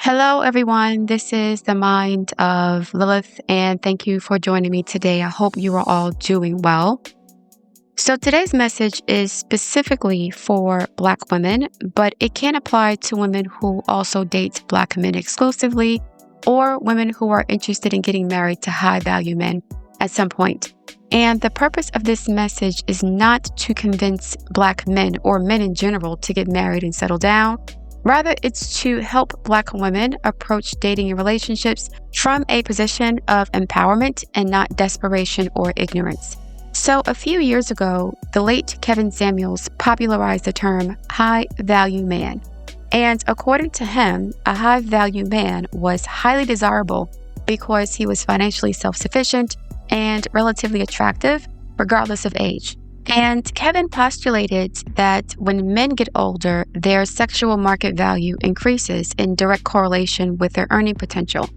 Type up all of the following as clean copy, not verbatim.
Hello, everyone. This is the mind of Lilith, and thank you for joining me today. I hope you are all doing well. So today's message is specifically for Black women, but it can apply to women who also date Black men exclusively or women who are interested in getting married to high-value men at some point. And the purpose of this message is not to convince Black men or men in general to get married and settle down. Rather, it's to help Black women approach dating and relationships from a position of empowerment and not desperation or ignorance. So a few years ago, the late Kevin Samuels popularized the term high-value man. And according to him, a high-value man was highly desirable because he was financially self-sufficient and relatively attractive, regardless of age. And Kevin postulated that when men get older, their sexual market value increases in direct correlation with their earning potential.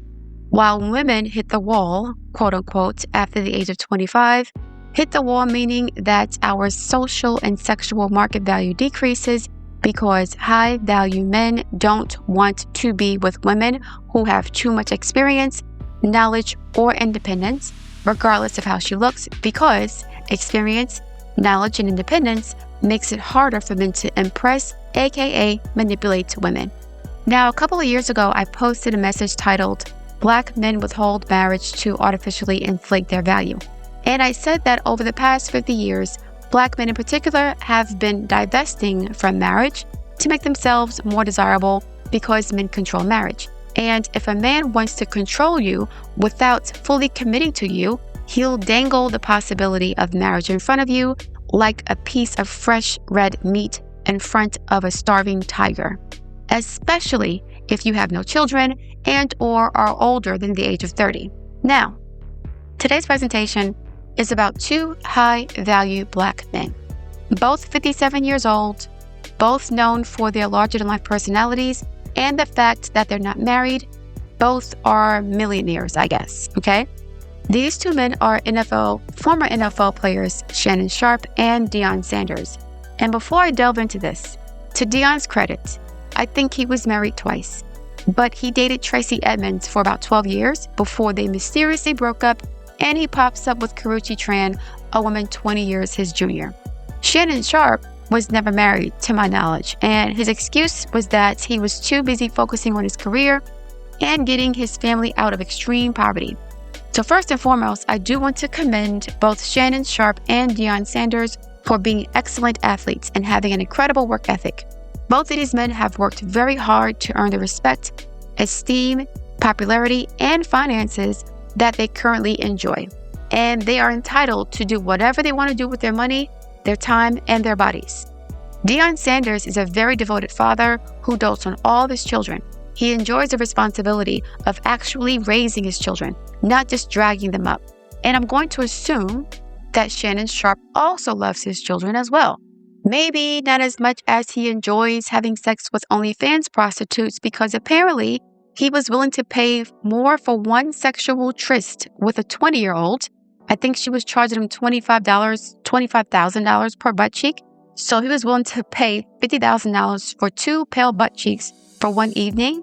While women hit the wall, quote unquote, after the age of 25, hit the wall meaning that our social and sexual market value decreases because high-value men don't want to be with women who have too much experience, knowledge, or independence, regardless of how she looks, because experience, knowledge, and independence makes it harder for men to impress, aka manipulate women. Now, a couple of years ago, I posted a message titled, "Black Men Withhold Marriage to Artificially Inflate Their Value." And I said that over the past 50 years, Black men in particular have been divesting from marriage to make themselves more desirable because men control marriage. And if a man wants to control you without fully committing to you, he'll dangle the possibility of marriage in front of you like a piece of fresh red meat in front of a starving tiger, especially if you have no children and or are older than the age of 30. Now, today's presentation is about two high-value Black men, both 57 years old, both known for their larger-than-life personalities and the fact that they're not married. Both are millionaires, I guess, okay? These two men are former NFL players Shannon Sharpe and Deion Sanders. And before I delve into this, to Deion's credit, I think he was married twice, but he dated Tracy Edmonds for about 12 years before they mysteriously broke up, and he pops up with Karrueche Tran, a woman 20 years his junior. Shannon Sharpe was never married, to my knowledge, and his excuse was that he was too busy focusing on his career and getting his family out of extreme poverty. So first and foremost, I do want to commend both Shannon Sharpe and Deion Sanders for being excellent athletes and having an incredible work ethic. Both of these men have worked very hard to earn the respect, esteem, popularity, and finances that they currently enjoy. And they are entitled to do whatever they want to do with their money, their time, and their bodies. Deion Sanders is a very devoted father who dotes on all of his children. He enjoys the responsibility of actually raising his children, not just dragging them up. And I'm going to assume that Shannon Sharpe also loves his children as well. Maybe not as much as he enjoys having sex with OnlyFans prostitutes, because apparently he was willing to pay more for one sexual tryst with a 20-year-old. I think she was charging him $25,000 per butt cheek. So he was willing to pay $50,000 for two pale butt cheeks for one evening.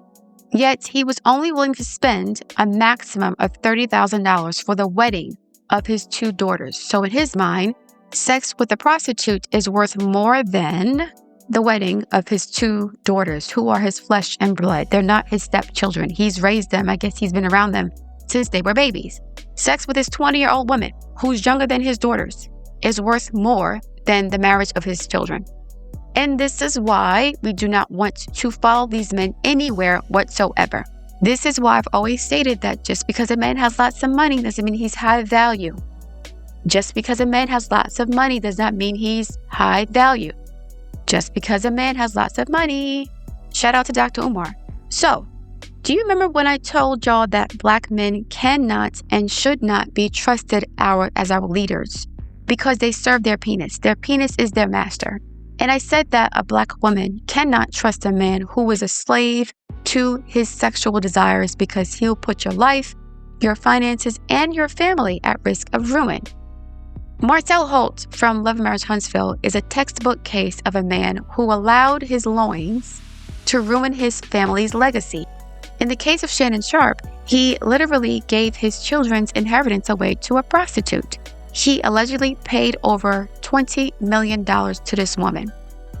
Yet he was only willing to spend a maximum of $30,000 for the wedding of his two daughters. So in his mind, sex with a prostitute is worth more than the wedding of his two daughters, who are his flesh and blood. They're not his stepchildren. He's raised them. I guess he's been around them since they were babies. Sex with his 20-year-old woman, who's younger than his daughters, is worth more than the marriage of his children. And this is why we do not want to follow these men anywhere whatsoever. This is why I've always stated that just because a man has lots of money doesn't mean he's high value. Just because a man has lots of money does not mean he's high value. Just because a man has lots of money. Shout out to Dr. Umar. So, do you remember when I told y'all that Black men cannot and should not be trusted as our leaders because they serve their penis? Their penis is their master. And I said that a Black woman cannot trust a man who is a slave to his sexual desires because he'll put your life, your finances, and your family at risk of ruin. Marcel Holt from Love and Marriage Huntsville is a textbook case of a man who allowed his loins to ruin his family's legacy. In the case of Shannon Sharpe, he literally gave his children's inheritance away to a prostitute. He allegedly paid over $20 million to this woman.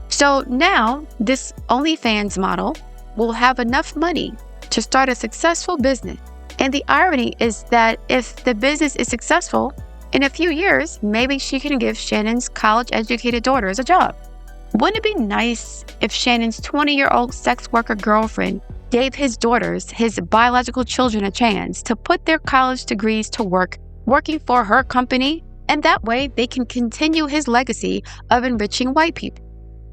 So now this OnlyFans model will have enough money to start a successful business. And the irony is that if the business is successful, in a few years, maybe she can give Shannon's college-educated daughters a job. Wouldn't it be nice if Shannon's 20-year-old sex worker girlfriend gave his daughters, his biological children, a chance to put their college degrees to work, working for her company, and that way they can continue his legacy of enriching white people?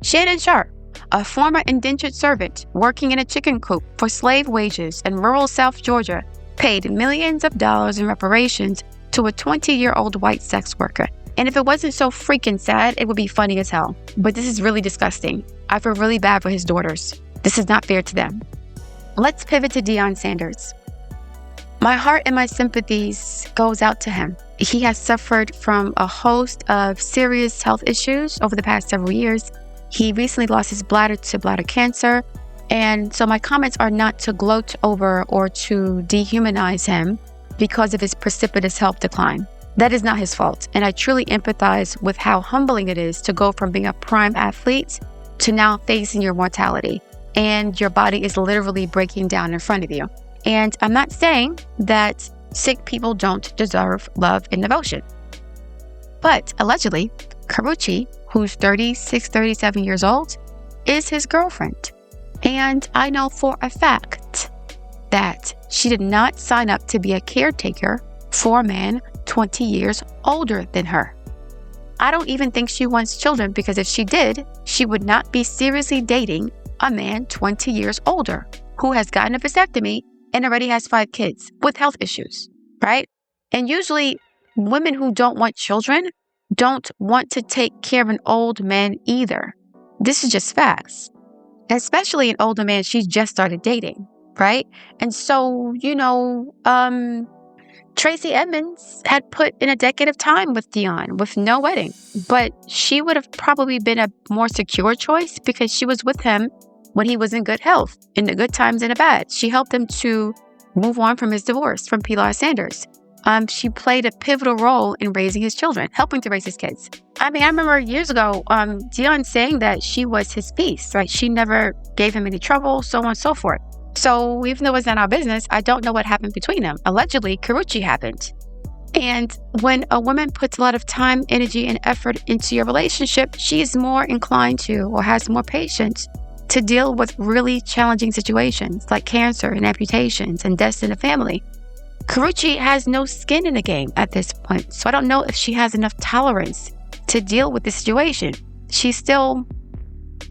Shannon Sharpe, a former indentured servant working in a chicken coop for slave wages in rural South Georgia, paid millions of dollars in reparations to a 20-year-old white sex worker. And if it wasn't so freaking sad, it would be funny as hell. But this is really disgusting. I feel really bad for his daughters. This is not fair to them. Let's pivot to Deion Sanders. My heart and my sympathies goes out to him. He has suffered from a host of serious health issues over the past several years. He recently lost his bladder to bladder cancer. And so my comments are not to gloat over or to dehumanize him because of his precipitous health decline. That is not his fault. And I truly empathize with how humbling it is to go from being a prime athlete to now facing your mortality. And your body is literally breaking down in front of you. And I'm not saying that sick people don't deserve love and devotion. But allegedly, Karrueche, who's 36, 37 years old, is his girlfriend. And I know for a fact that she did not sign up to be a caretaker for a man 20 years older than her. I don't even think she wants children, because if she did, she would not be seriously dating a man 20 years older who has gotten a vasectomy and already has 5 kids with health issues, right? And usually women who don't want children don't want to take care of an old man either. This is just facts. Especially an older man she's just started dating, right? And so, Tracy Edmonds had put in a decade of time with Deion with no wedding, but she would have probably been a more secure choice because she was with him when he was in good health, in the good times and the bad. She helped him to move on from his divorce from Pilar Sanders. She played a pivotal role in raising his children, helping to raise his kids. I remember years ago, Deion saying that she was his peace, right? She never gave him any trouble, so on and so forth. So even though it's not our business, I don't know what happened between them. Allegedly, Karrueche happened. And when a woman puts a lot of time, energy, and effort into your relationship, she is more inclined to, or has more patience to deal with really challenging situations like cancer and amputations and deaths in the family. Karrueche has no skin in the game at this point, so I don't know if she has enough tolerance to deal with the situation. She's still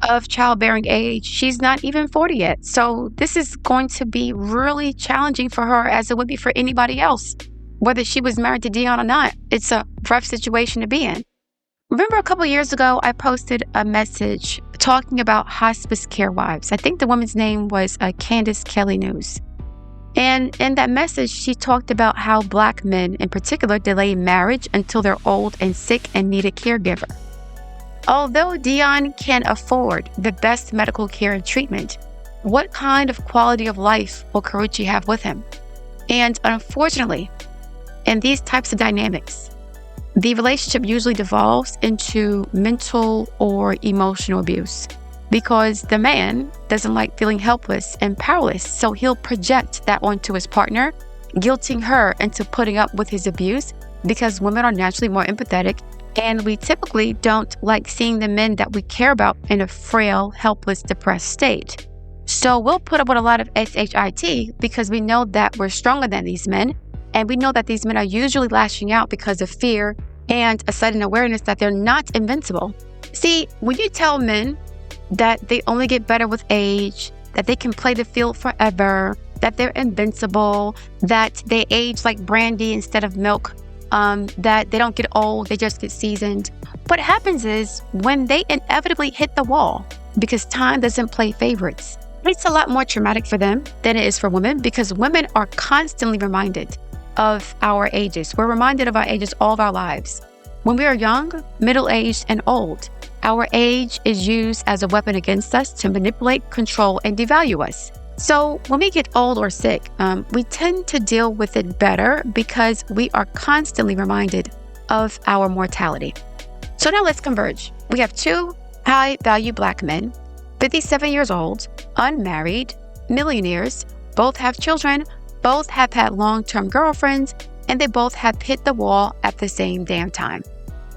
of childbearing age. She's not even 40 yet. So this is going to be really challenging for her, as it would be for anybody else, whether she was married to Deion or not. It's a rough situation to be in. Remember a couple years ago, I posted a message talking about hospice care wives. I think the woman's name was Candace Kelly News. And in that message, she talked about how Black men in particular delay marriage until they're old and sick and need a caregiver. Although Deion can afford the best medical care and treatment, what kind of quality of life will Karrueche have with him? And unfortunately, in these types of dynamics, the relationship usually devolves into mental or emotional abuse, because the man doesn't like feeling helpless and powerless, so he'll project that onto his partner, guilting her into putting up with his abuse, because women are naturally more empathetic, and we typically don't like seeing the men that we care about in a frail, helpless, depressed state. So we'll put up with a lot of SHIT because we know that we're stronger than these men, and we know that these men are usually lashing out because of fear and a sudden awareness that they're not invincible. See, when you tell men that they only get better with age, that they can play the field forever, that they're invincible, that they age like brandy instead of milk, that they don't get old, they just get seasoned. What happens is when they inevitably hit the wall, because time doesn't play favorites, it's a lot more traumatic for them than it is for women, because women are constantly reminded of our ages. We're reminded of our ages all of our lives. When we are young, middle-aged, and old, our age is used as a weapon against us to manipulate, control, and devalue us. So when we get old or sick, we tend to deal with it better because we are constantly reminded of our mortality. So now let's converge. We have two high-value Black men, 57 years old, unmarried, millionaires, both have children, both have had long-term girlfriends, and they both have hit the wall at the same damn time.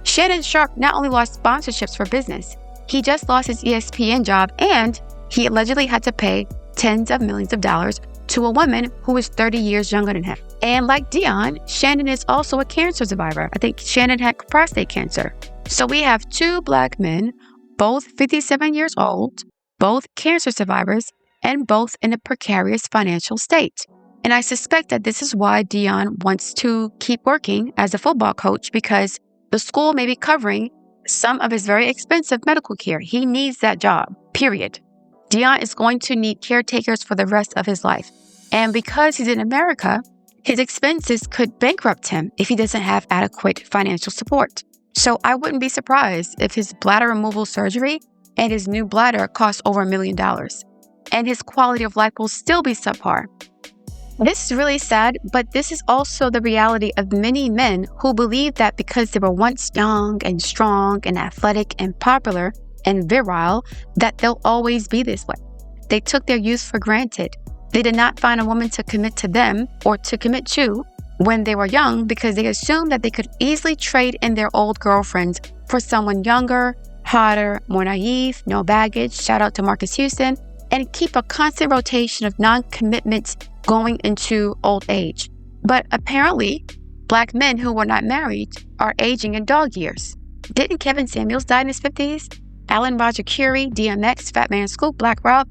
Shannon Sharpe not only lost sponsorships for business, he just lost his ESPN job, and he allegedly had to pay tens of millions of dollars to a woman who is 30 years younger than him. And like Deion, Shannon is also a cancer survivor. I think Shannon had prostate cancer. So we have two Black men, both 57 years old, both cancer survivors, and both in a precarious financial state. And I suspect that this is why Deion wants to keep working as a football coach, because the school may be covering some of his very expensive medical care. He needs that job, period. Deion is going to need caretakers for the rest of his life. And because he's in America, his expenses could bankrupt him if he doesn't have adequate financial support. So I wouldn't be surprised if his bladder removal surgery and his new bladder cost over $1 million. And his quality of life will still be subpar. This is really sad, but this is also the reality of many men who believe that because they were once young and strong and athletic and popular and virile, that they'll always be this way. They took their youth for granted. They did not find a woman to commit to them or to commit to when they were young because they assumed that they could easily trade in their old girlfriends for someone younger, hotter, more naive, no baggage, shout out to Marcus Houston, and keep a constant rotation of non-commitments going into old age. But apparently, Black men who were not married are aging in dog years. Didn't Kevin Samuels die in his 50s? Alan Roger Curie, DMX, Fat Man Scoop, Black Rob.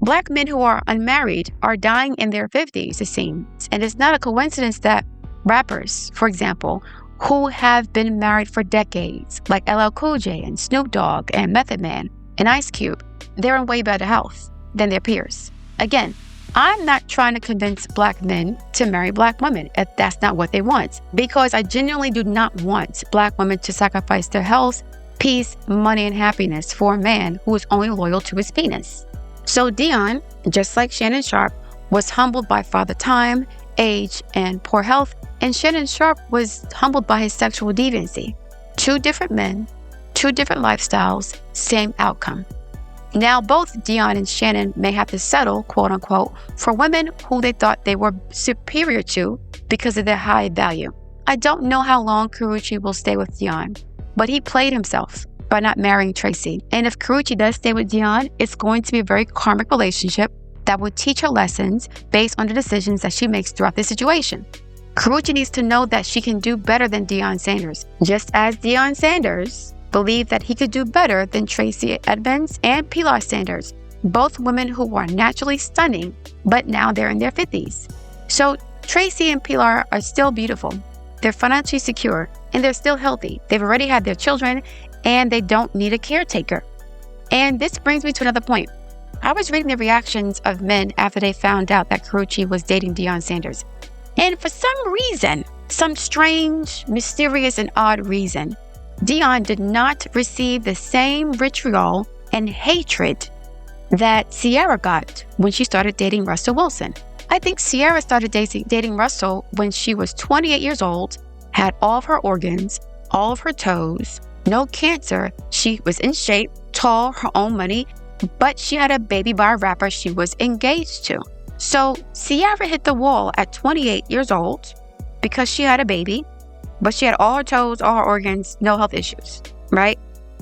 Black men who are unmarried are dying in their 50s, it seems. And it's not a coincidence that rappers, for example, who have been married for decades, like LL Cool J and Snoop Dogg and Method Man and Ice Cube, they're in way better health than their peers. Again, I'm not trying to convince Black men to marry Black women if that's not what they want, because I genuinely do not want Black women to sacrifice their health, peace, money, and happiness for a man who is only loyal to his penis. So Deion, just like Shannon Sharpe, was humbled by father time, age, and poor health, and Shannon Sharpe was humbled by his sexual deviancy. Two different men, two different lifestyles, same outcome. Now, both Deion and Shannon may have to settle, quote unquote, for women who they thought they were superior to because of their high value. I don't know how long Karrueche will stay with Deion, but he played himself by not marrying Tracy. And if Karrueche does stay with Deion, it's going to be a very karmic relationship that will teach her lessons based on the decisions that she makes throughout the situation. Karrueche needs to know that she can do better than Deion Sanders, just as Deion Sanders believed that he could do better than Tracy Edmonds and Pilar Sanders, both women who were naturally stunning, but now they're in their 50s. So Tracy and Pilar are still beautiful. They're financially secure, and they're still healthy. They've already had their children, and they don't need a caretaker. And this brings me to another point. I was reading the reactions of men after they found out that Karrueche was dating Deion Sanders. And for some reason, some strange, mysterious, and odd reason, Deion did not receive the same vitriol and hatred that Ciara got when she started dating Russell Wilson. I think Ciara started dating Russell when she was 28 years old, had all of her organs, all of her toes, no cancer. She was in shape, tall, her own money, but she had a baby by a rapper she was engaged to. So Ciara hit the wall at 28 years old because she had a baby, but she had all her toes, all her organs, no health issues, right?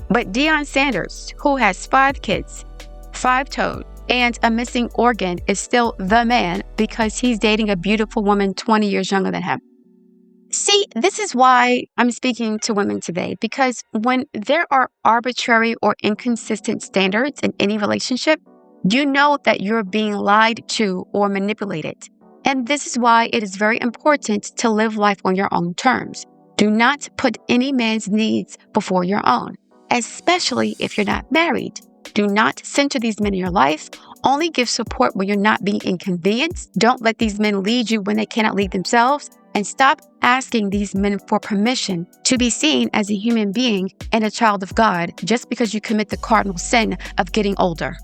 But Deion Sanders, who has 5 kids, 5 toes, and a missing organ, is still the man because he's dating a beautiful woman 20 years younger than him. See, this is why I'm speaking to women today, because when there are arbitrary or inconsistent standards in any relationship, you know that you're being lied to or manipulated. And this is why it is very important to live life on your own terms. Do not put any man's needs before your own, especially if you're not married. Do not center these men in your life. Only give support when you're not being inconvenienced. Don't let these men lead you when they cannot lead themselves. And stop asking these men for permission to be seen as a human being and a child of God just because you commit the cardinal sin of getting older.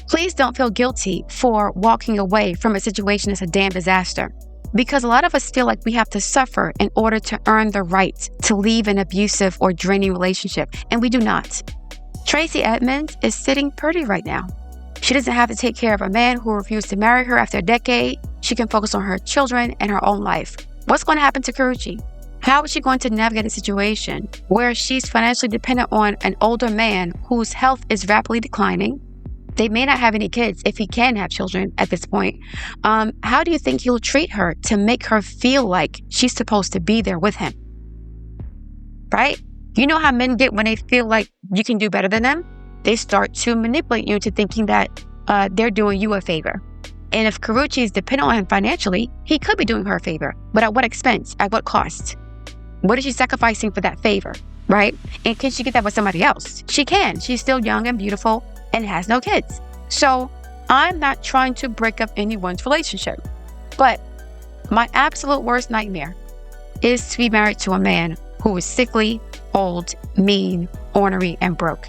Please don't feel guilty for walking away from a situation that's a damn disaster, because a lot of us feel like we have to suffer in order to earn the right to leave an abusive or draining relationship, and we do not. Tracy Edmonds is sitting pretty right now. She doesn't have to take care of a man who refused to marry her after a decade. She can focus on her children and her own life. What's going to happen to Karrueche? How is she going to navigate a situation where she's financially dependent on an older man whose health is rapidly declining? They may not have any kids if he can have children at this point. How do you think he'll treat her to make her feel like she's supposed to be there with him? Right? You know how men get when they feel like you can do better than them? They start to manipulate you into thinking that they're doing you a favor. And if Karrueche is dependent on him financially, he could be doing her a favor. But at what expense? At what cost? What is she sacrificing for that favor? Right? And can she get that with somebody else? She can. She's still young and beautiful and has no kids. So I'm not trying to break up anyone's relationship. But my absolute worst nightmare is to be married to a man who is sickly, old, mean, ornery, and broke.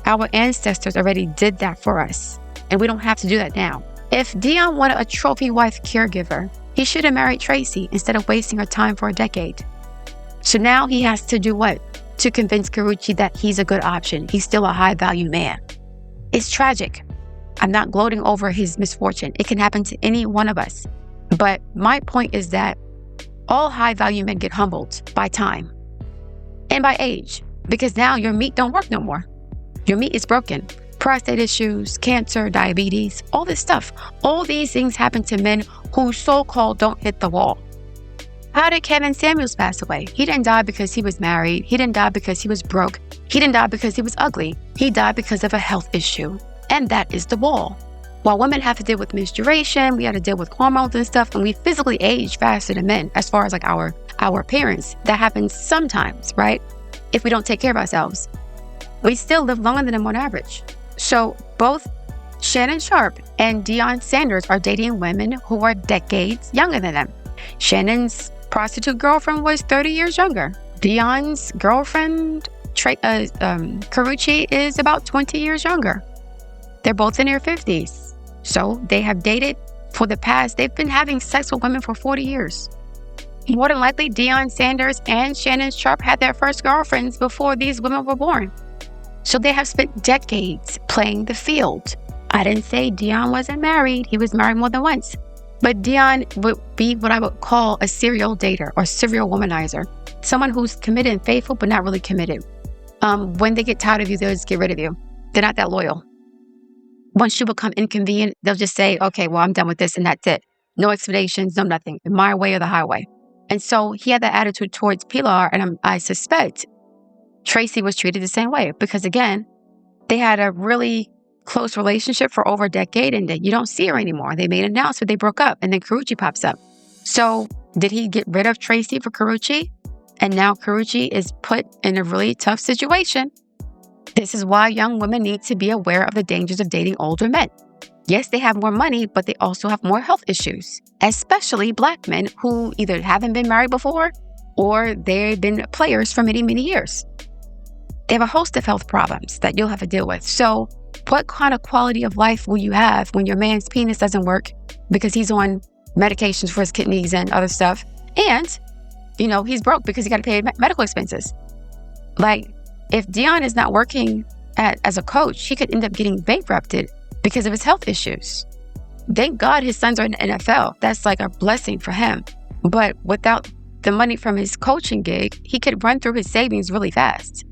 Our ancestors already did that for us, and we don't have to do that now. If Deion wanted a trophy wife caregiver, he should have married Tracy instead of wasting her time for a decade. So now he has to do what? To convince Karrueche that he's a good option. He's still a high-value man. It's tragic. I'm not gloating over his misfortune. It can happen to any one of us. But my point is that all high-value men get humbled by time and by age, because now your meat don't work no more. Your meat is broken. Prostate issues, cancer, diabetes, all this stuff. All these things happen to men who so-called don't hit the wall. How did Kevin Samuels pass away? He didn't die because he was married. He didn't die because he was broke. He didn't die because he was ugly. He died because of a health issue. And that is the wall. While women have to deal with menstruation, we have to deal with hormones and stuff, and we physically age faster than men as far as like our appearance. That happens sometimes, right? If we don't take care of ourselves. We still live longer than them on average. So both Shannon Sharpe and Deion Sanders are dating women who are decades younger than them. Shannon's prostitute girlfriend was 30 years younger. Deion's girlfriend, Karrueche, is about 20 years younger. They're both in their 50s. So they have dated for the past, they've been having sex with women for 40 years. More than likely, Deion Sanders and Shannon Sharpe had their first girlfriends before these women were born. So they have spent decades playing the field. I didn't say Deion wasn't married. He was married more than once. But Deion would be what I would call a serial dater or serial womanizer. Someone who's committed and faithful, but not really committed. When they get tired of you, they'll just get rid of you. They're not that loyal. Once you become inconvenient, they'll just say, okay, well, I'm done with this and that's it. No explanations, no nothing. My way or the highway. And so he had that attitude towards Pilar, and I suspect Tracy was treated the same way because, again, they had a really close relationship for over a decade, and you don't see her anymore. They made an announcement, they broke up, and then Karrueche pops up. So did he get rid of Tracy for Karrueche? And now Karrueche is put in a really tough situation. This is why young women need to be aware of the dangers of dating older men. Yes, they have more money, but they also have more health issues, especially Black men who either haven't been married before or they've been players for many, many years. They have a host of health problems that you'll have to deal with. So what kind of quality of life will you have when your man's penis doesn't work because he's on medications for his kidneys and other stuff? And, he's broke because he got to pay medical expenses. Like, if Deion is not working as a coach, he could end up getting bankrupted because of his health issues. Thank God his sons are in the NFL. That's like a blessing for him. But without the money from his coaching gig, he could run through his savings really fast.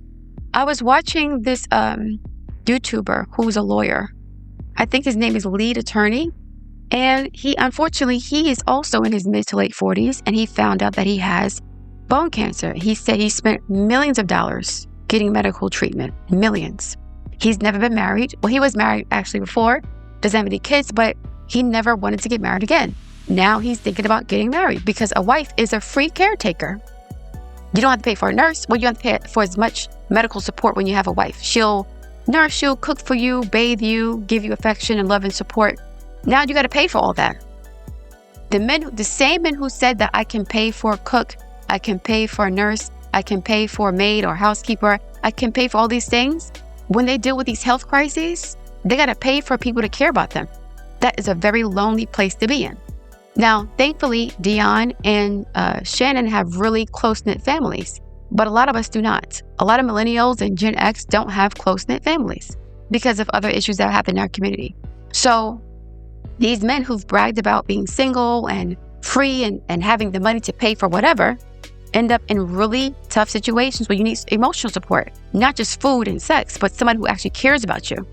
I was watching this YouTuber who's a lawyer. I think his name is Lead Attorney. And he is also in his mid to late 40s. And he found out that he has bone cancer. He said he spent millions of dollars getting medical treatment. Millions. He's never been married. Well, he was married actually before. Doesn't have any kids, but he never wanted to get married again. Now he's thinking about getting married because a wife is a free caretaker. You don't have to pay for a nurse. Well, you don't have to pay for as much medical support when you have a wife. She'll nurse you, cook for you, bathe you, give you affection and love and support. Now you got to pay for all that. The same men who said that I can pay for a cook, I can pay for a nurse, I can pay for a maid or housekeeper, I can pay for all these things. When they deal with these health crises, They got to pay for people to care about them. That is a very lonely place to be in. Now, thankfully, Deion and Shannon have really close-knit families, but a lot of us do not. A lot of millennials and Gen X don't have close-knit families because of other issues that happen in our community. So these men who've bragged about being single and free and having the money to pay for whatever end up in really tough situations where you need emotional support, not just food and sex, but someone who actually cares about you.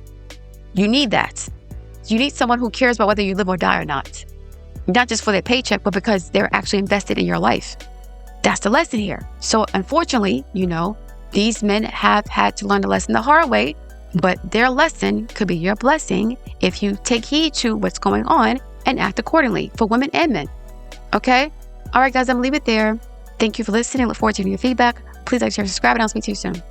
You need that. You need someone who cares about whether you live or die or not just for their paycheck, but because they're actually invested in your life. That's the lesson here. So unfortunately, these men have had to learn the lesson the hard way, but their lesson could be your blessing if you take heed to what's going on and act accordingly for women and men. Okay? All right, guys, I'm gonna leave it there. Thank you for listening. Look forward to hearing your feedback. Please like, share, subscribe, and I'll speak to you soon.